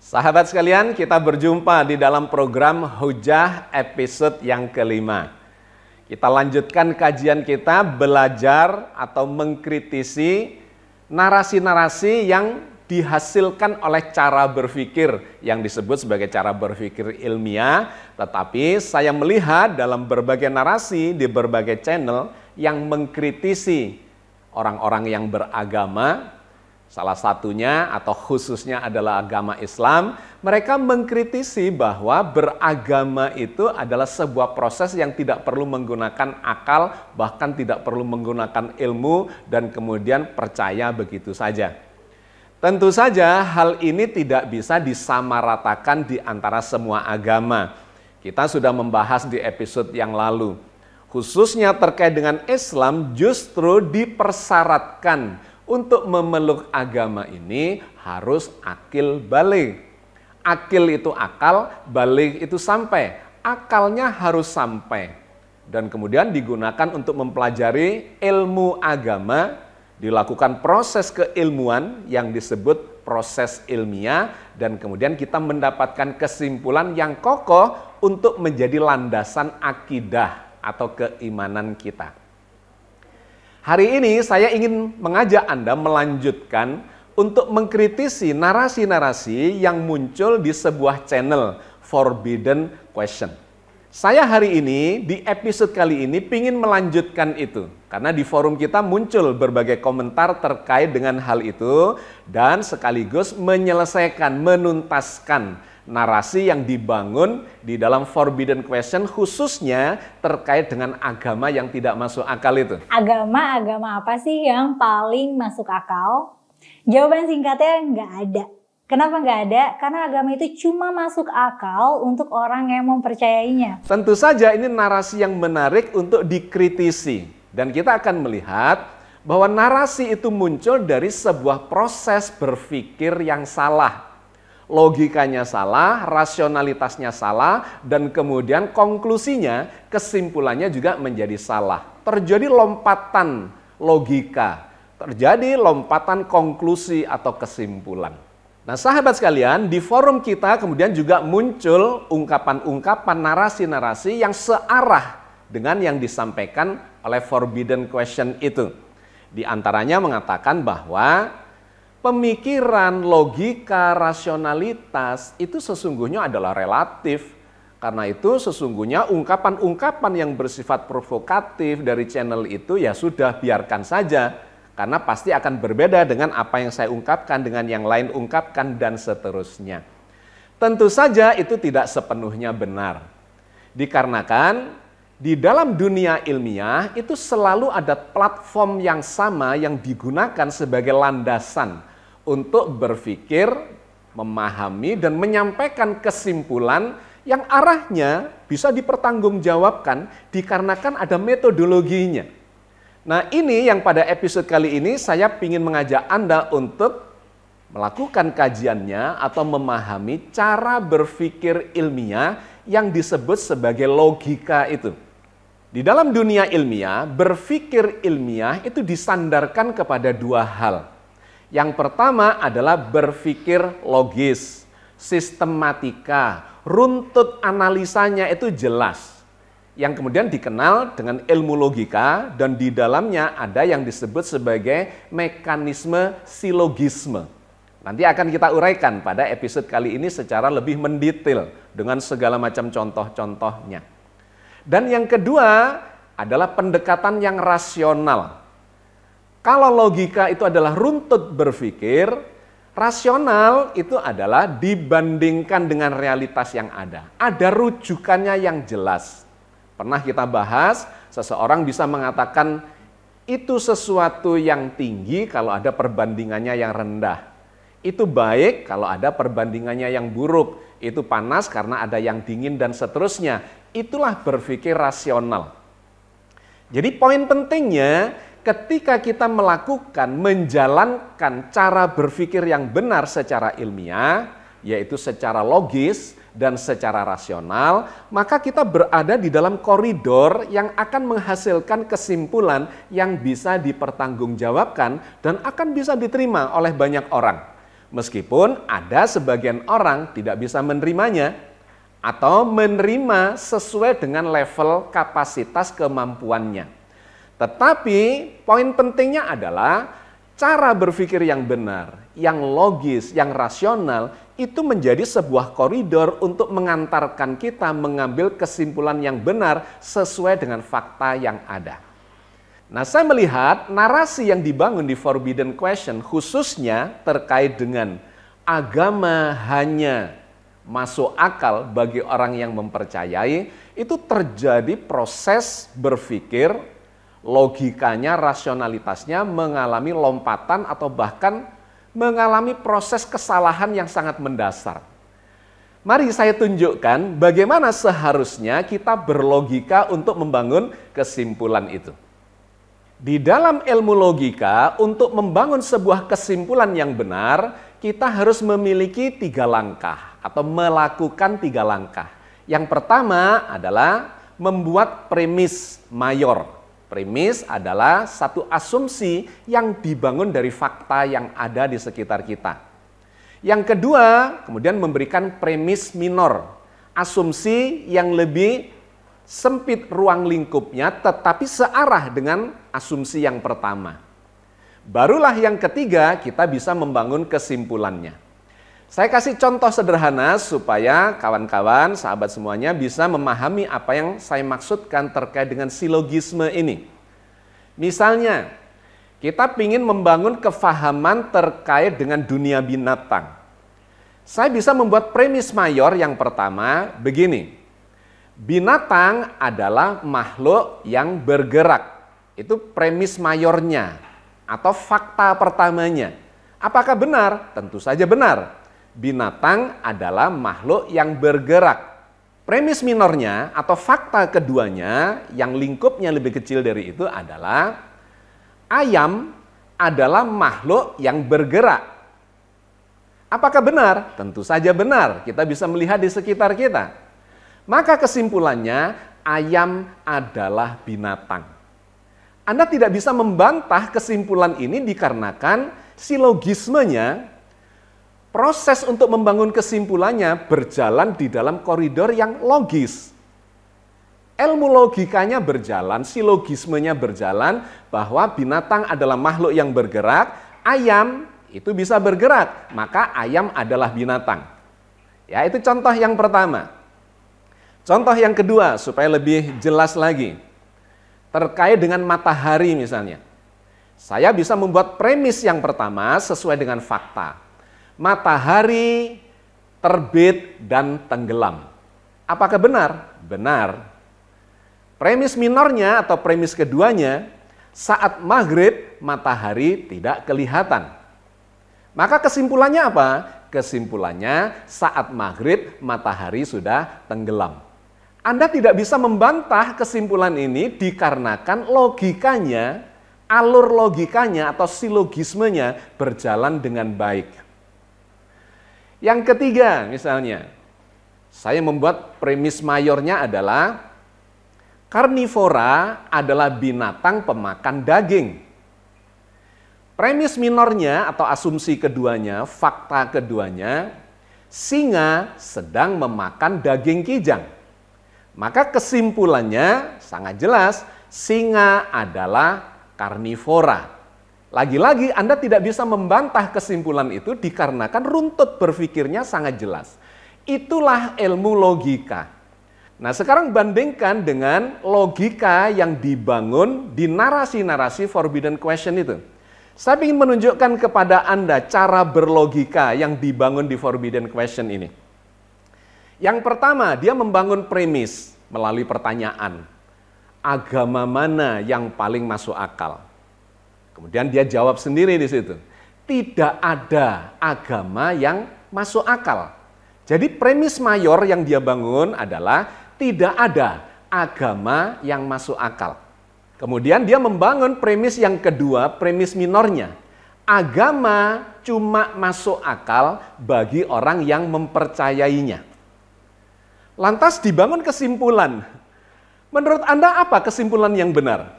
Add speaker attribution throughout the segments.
Speaker 1: Sahabat sekalian, kita berjumpa di dalam program Hujah episode yang kelima. Kita lanjutkan kajian kita belajar atau mengkritisi narasi-narasi yang dihasilkan oleh cara berpikir yang disebut sebagai cara berpikir ilmiah. Tetapi saya melihat dalam berbagai narasi di berbagai channel yang mengkritisi orang-orang yang beragama, salah satunya atau khususnya adalah agama Islam. Mereka mengkritisi bahwa beragama itu adalah sebuah proses yang tidak perlu menggunakan akal, bahkan tidak perlu menggunakan ilmu, dan kemudian percaya begitu saja. Tentu saja hal ini tidak bisa disamaratakan di antara semua agama. Kita sudah membahas di episode yang lalu. Khususnya terkait dengan Islam justru dipersyaratkan untuk memeluk agama ini harus akil baligh. Akil itu akal, baligh itu sampai. Akalnya harus sampai. Dan kemudian digunakan untuk mempelajari ilmu agama, dilakukan proses keilmuan yang disebut proses ilmiah, dan kemudian kita mendapatkan kesimpulan yang kokoh untuk menjadi landasan akidah atau keimanan kita. Hari ini saya ingin mengajak Anda melanjutkan untuk mengkritisi narasi-narasi yang muncul di sebuah channel Forbidden Question. Saya hari ini di episode kali ini ingin melanjutkan itu. Karena di forum kita muncul berbagai komentar terkait dengan hal itu dan sekaligus menyelesaikan, menuntaskan narasi yang dibangun di dalam Forbidden Question khususnya terkait dengan agama yang tidak masuk akal itu.
Speaker 2: Agama apa sih yang paling masuk akal? Jawaban singkatnya nggak ada. Kenapa nggak ada? Karena agama itu cuma masuk akal untuk orang yang mempercayainya.
Speaker 1: Tentu saja ini narasi yang menarik untuk dikritisi. Dan kita akan melihat bahwa narasi itu muncul dari sebuah proses berpikir yang salah. Logikanya salah, rasionalitasnya salah, dan kemudian konklusinya, kesimpulannya juga menjadi salah. Terjadi lompatan logika, terjadi lompatan konklusi atau kesimpulan. Nah, sahabat sekalian, di forum kita kemudian juga muncul ungkapan-ungkapan narasi-narasi yang searah dengan yang disampaikan oleh Forbidden Question itu. Di antaranya mengatakan bahwa pemikiran, logika, rasionalitas itu sesungguhnya adalah relatif. Karena itu sesungguhnya ungkapan-ungkapan yang bersifat provokatif dari channel itu ya sudah biarkan saja. Karena pasti akan berbeda dengan apa yang saya ungkapkan, dengan yang lain ungkapkan, dan seterusnya. Tentu saja itu tidak sepenuhnya benar. Dikarenakan di dalam dunia ilmiah itu selalu ada platform yang sama yang digunakan sebagai landasan untuk berpikir, memahami, dan menyampaikan kesimpulan yang arahnya bisa dipertanggungjawabkan dikarenakan ada metodologinya. Nah, ini yang pada episode kali ini saya ingin mengajak Anda untuk melakukan kajiannya atau memahami cara berpikir ilmiah yang disebut sebagai logika itu. Di dalam dunia ilmiah, berpikir ilmiah itu disandarkan kepada dua hal. Yang pertama adalah berpikir logis, sistematika, runtut analisanya itu jelas. Yang kemudian dikenal dengan ilmu logika, dan di dalamnya ada yang disebut sebagai mekanisme silogisme. Nanti akan kita uraikan pada episode kali ini secara lebih mendetail dengan segala macam contoh-contohnya. Dan yang kedua adalah pendekatan yang rasional. Kalau logika itu adalah runtut berpikir, rasional itu adalah dibandingkan dengan realitas yang ada. Ada rujukannya yang jelas. Pernah kita bahas, seseorang bisa mengatakan itu sesuatu yang tinggi kalau ada perbandingannya yang rendah. Itu baik kalau ada perbandingannya yang buruk. Itu panas karena ada yang dingin dan seterusnya. Itulah berpikir rasional. Jadi poin pentingnya ketika kita melakukan, menjalankan cara berpikir yang benar secara ilmiah, yaitu secara logis dan secara rasional, maka kita berada di dalam koridor yang akan menghasilkan kesimpulan yang bisa dipertanggungjawabkan dan akan bisa diterima oleh banyak orang. Meskipun ada sebagian orang tidak bisa menerimanya atau menerima sesuai dengan level kapasitas kemampuannya. Tetapi poin pentingnya adalah cara berpikir yang benar, yang logis, yang rasional itu menjadi sebuah koridor untuk mengantarkan kita mengambil kesimpulan yang benar sesuai dengan fakta yang ada. Nah, saya melihat narasi yang dibangun di Forbidden Question khususnya terkait dengan agama hanya masuk akal bagi orang yang mempercayai, itu terjadi proses berpikir, logikanya, rasionalitasnya mengalami lompatan atau bahkan mengalami proses kesalahan yang sangat mendasar. Mari saya tunjukkan bagaimana seharusnya kita berlogika untuk membangun kesimpulan itu. Di dalam ilmu logika, untuk membangun sebuah kesimpulan yang benar, kita harus memiliki 3 langkah atau melakukan 3 langkah. Yang pertama adalah membuat premis mayor. Premis adalah satu asumsi yang dibangun dari fakta yang ada di sekitar kita. Yang kedua, kemudian memberikan premis minor. Asumsi yang lebih sempit ruang lingkupnya tetapi searah dengan asumsi yang pertama. Barulah yang ketiga kita bisa membangun kesimpulannya. Saya kasih contoh sederhana supaya kawan-kawan, sahabat semuanya bisa memahami apa yang saya maksudkan terkait dengan silogisme ini. Misalnya, kita ingin membangun kefahaman terkait dengan dunia binatang. Saya bisa membuat premis mayor yang pertama begini. Binatang adalah makhluk yang bergerak. Itu premis mayornya atau fakta pertamanya. Apakah benar? Tentu saja benar. Binatang adalah makhluk yang bergerak. Premis minornya atau fakta keduanya yang lingkupnya lebih kecil dari itu adalah ayam adalah makhluk yang bergerak. Apakah benar? Tentu saja benar. Kita bisa melihat di sekitar kita. Maka kesimpulannya ayam adalah binatang. Anda tidak bisa membantah kesimpulan ini dikarenakan silogismenya. Proses untuk membangun kesimpulannya berjalan di dalam koridor yang logis. Ilmu logikanya berjalan, silogismenya berjalan bahwa binatang adalah makhluk yang bergerak, ayam itu bisa bergerak, maka ayam adalah binatang. Ya, itu contoh yang pertama. Contoh yang kedua supaya lebih jelas lagi. Terkait dengan matahari misalnya. Saya bisa membuat premis yang pertama sesuai dengan fakta. Matahari terbit dan tenggelam. Apakah benar? Benar. Premis minornya atau premis keduanya, saat maghrib matahari tidak kelihatan. Maka kesimpulannya apa? Kesimpulannya saat maghrib matahari sudah tenggelam. Anda tidak bisa membantah kesimpulan ini dikarenakan logikanya, alur logikanya atau silogismenya berjalan dengan baik. Yang ketiga misalnya, saya membuat premis mayornya adalah karnivora adalah binatang pemakan daging. Premis minornya atau asumsi keduanya, fakta keduanya, singa sedang memakan daging kijang. Maka kesimpulannya sangat jelas, singa adalah karnivora. Lagi-lagi Anda tidak bisa membantah kesimpulan itu dikarenakan runtut berpikirnya sangat jelas. Itulah ilmu logika. Nah, sekarang bandingkan dengan logika yang dibangun di narasi-narasi Forbidden Question itu. Saya ingin menunjukkan kepada Anda cara berlogika yang dibangun di Forbidden Question ini. Yang pertama, dia membangun premis melalui pertanyaan. Agama mana yang paling masuk akal? Kemudian dia jawab sendiri di situ. Tidak ada agama yang masuk akal. Jadi premis mayor yang dia bangun adalah tidak ada agama yang masuk akal. Kemudian dia membangun premis yang kedua, premis minornya. Agama cuma masuk akal bagi orang yang mempercayainya. Lantas dibangun kesimpulan. Menurut Anda apa kesimpulan yang benar?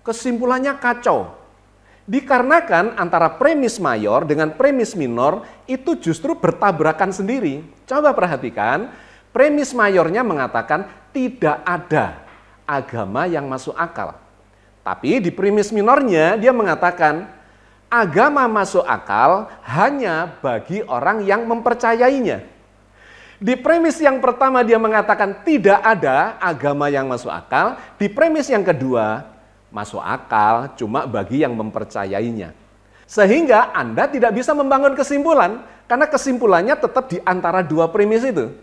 Speaker 1: Kesimpulannya kacau. Dikarenakan antara premis mayor dengan premis minor itu justru bertabrakan sendiri. Coba perhatikan, premis mayornya mengatakan tidak ada agama yang masuk akal. Tapi di premis minornya dia mengatakan agama masuk akal hanya bagi orang yang mempercayainya. Di premis yang pertama dia mengatakan tidak ada agama yang masuk akal. Di premis yang kedua masuk akal cuma bagi yang mempercayainya. Sehingga Anda tidak bisa membangun kesimpulan karena kesimpulannya tetap di antara dua premis itu.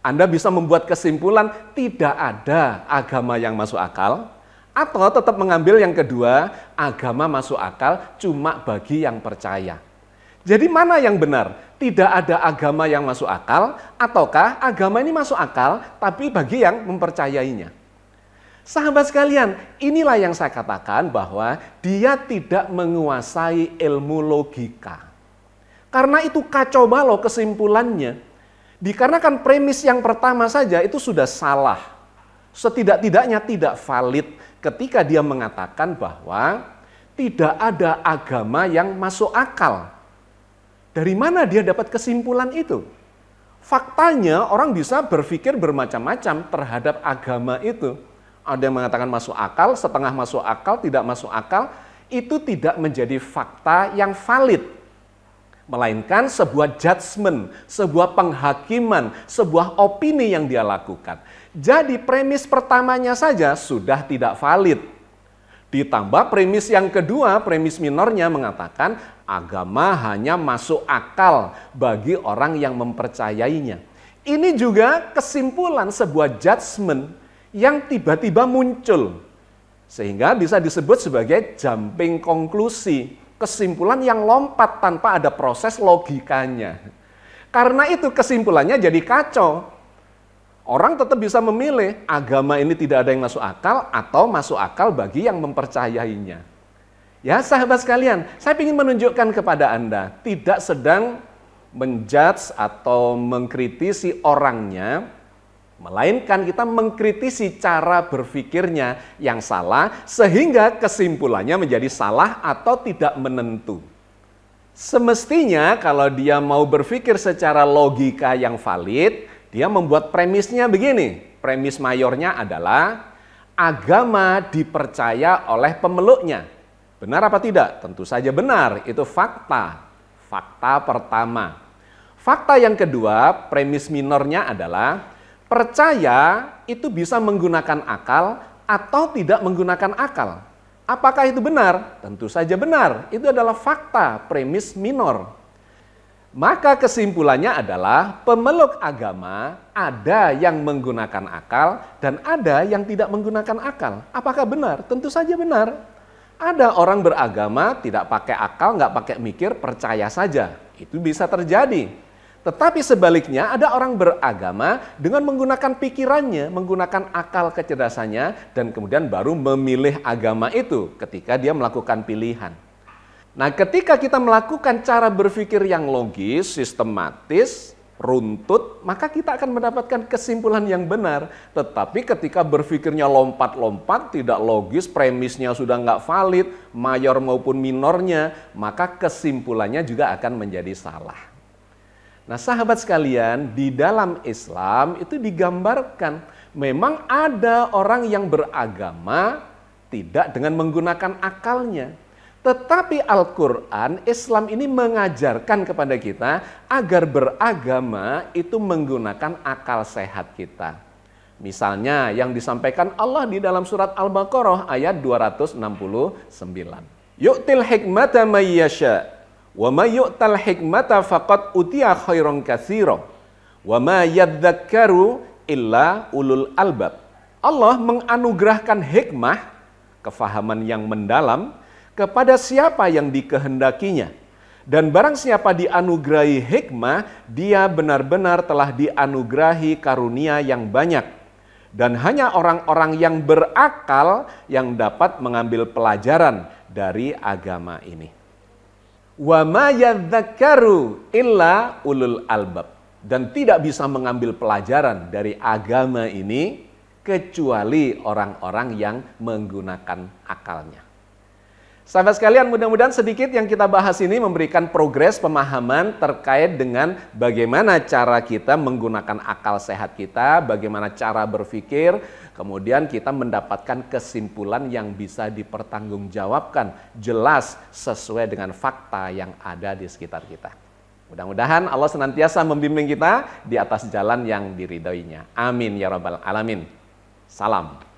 Speaker 1: Anda bisa membuat kesimpulan tidak ada agama yang masuk akal, atau tetap mengambil yang kedua, agama masuk akal cuma bagi yang percaya. Jadi mana yang benar? Tidak ada agama yang masuk akal, ataukah agama ini masuk akal tapi bagi yang mempercayainya? Sahabat sekalian, inilah yang saya katakan bahwa dia tidak menguasai ilmu logika. Karena itu kacau balau kesimpulannya. Dikarenakan premis yang pertama saja itu sudah salah. Setidak-tidaknya tidak valid ketika dia mengatakan bahwa tidak ada agama yang masuk akal. Dari mana dia dapat kesimpulan itu? Faktanya orang bisa berpikir bermacam-macam terhadap agama itu. Ada yang mengatakan masuk akal, setengah masuk akal, tidak masuk akal. Itu tidak menjadi fakta yang valid. Melainkan sebuah judgement, sebuah penghakiman, sebuah opini yang dia lakukan. Jadi premis pertamanya saja sudah tidak valid. Ditambah premis yang kedua, premis minornya mengatakan agama hanya masuk akal bagi orang yang mempercayainya. Ini juga kesimpulan sebuah judgement yang tiba-tiba muncul. Sehingga bisa disebut sebagai jumping konklusi. Kesimpulan yang lompat tanpa ada proses logikanya. Karena itu kesimpulannya jadi kacau. Orang tetap bisa memilih agama ini tidak ada yang masuk akal atau masuk akal bagi yang mempercayainya. Ya sahabat sekalian, saya ingin menunjukkan kepada Anda tidak sedang menjudge atau mengkritisi orangnya, melainkan kita mengkritisi cara berpikirnya yang salah sehingga kesimpulannya menjadi salah atau tidak menentu. Semestinya kalau dia mau berpikir secara logika yang valid, dia membuat premisnya begini. Premis mayornya adalah agama dipercaya oleh pemeluknya. Benar apa tidak? Tentu saja benar, itu fakta. Fakta pertama. Fakta yang kedua, premis minornya adalah percaya itu bisa menggunakan akal atau tidak menggunakan akal. Apakah itu benar? Tentu saja benar. Itu adalah fakta, premis minor. Maka kesimpulannya adalah pemeluk agama ada yang menggunakan akal dan ada yang tidak menggunakan akal. Apakah benar? Tentu saja benar. Ada orang beragama tidak pakai akal, nggak pakai mikir, percaya saja. Itu bisa terjadi. Tetapi sebaliknya ada orang beragama dengan menggunakan pikirannya, menggunakan akal kecerdasannya, dan kemudian baru memilih agama itu ketika dia melakukan pilihan. Nah, ketika kita melakukan cara berpikir yang logis, sistematis, runtut, maka kita akan mendapatkan kesimpulan yang benar. Tetapi ketika berpikirnya lompat-lompat, tidak logis, premisnya sudah nggak valid, mayor maupun minornya, maka kesimpulannya juga akan menjadi salah. Nah sahabat sekalian, di dalam Islam itu digambarkan memang ada orang yang beragama tidak dengan menggunakan akalnya. Tetapi Al-Quran, Islam ini mengajarkan kepada kita agar beragama itu menggunakan akal sehat kita. Misalnya yang disampaikan Allah di dalam surat Al-Baqarah ayat 269. Yu'til hikmata may yasha. Wa may yu'tal hikmata faqad utiya khairan katsira wa ma yadzakkaru illa ulul albab. Allah menganugerahkan hikmah, kefahaman yang mendalam kepada siapa yang dikehendakinya. Dan barang siapa dianugerahi hikmah, dia benar-benar telah dianugerahi karunia yang banyak. Dan hanya orang-orang yang berakal yang dapat mengambil pelajaran dari agama ini. Wa ma yadzakkaru illa ulul albab. Dan tidak bisa mengambil pelajaran dari agama ini kecuali orang-orang yang menggunakan akalnya. Sahabat sekalian, mudah-mudahan sedikit yang kita bahas ini memberikan progres pemahaman terkait dengan bagaimana cara kita menggunakan akal sehat kita, bagaimana cara berpikir, kemudian kita mendapatkan kesimpulan yang bisa dipertanggungjawabkan, jelas sesuai dengan fakta yang ada di sekitar kita. Mudah-mudahan Allah senantiasa membimbing kita di atas jalan yang diridhoinya. Amin ya rabbal alamin. Salam.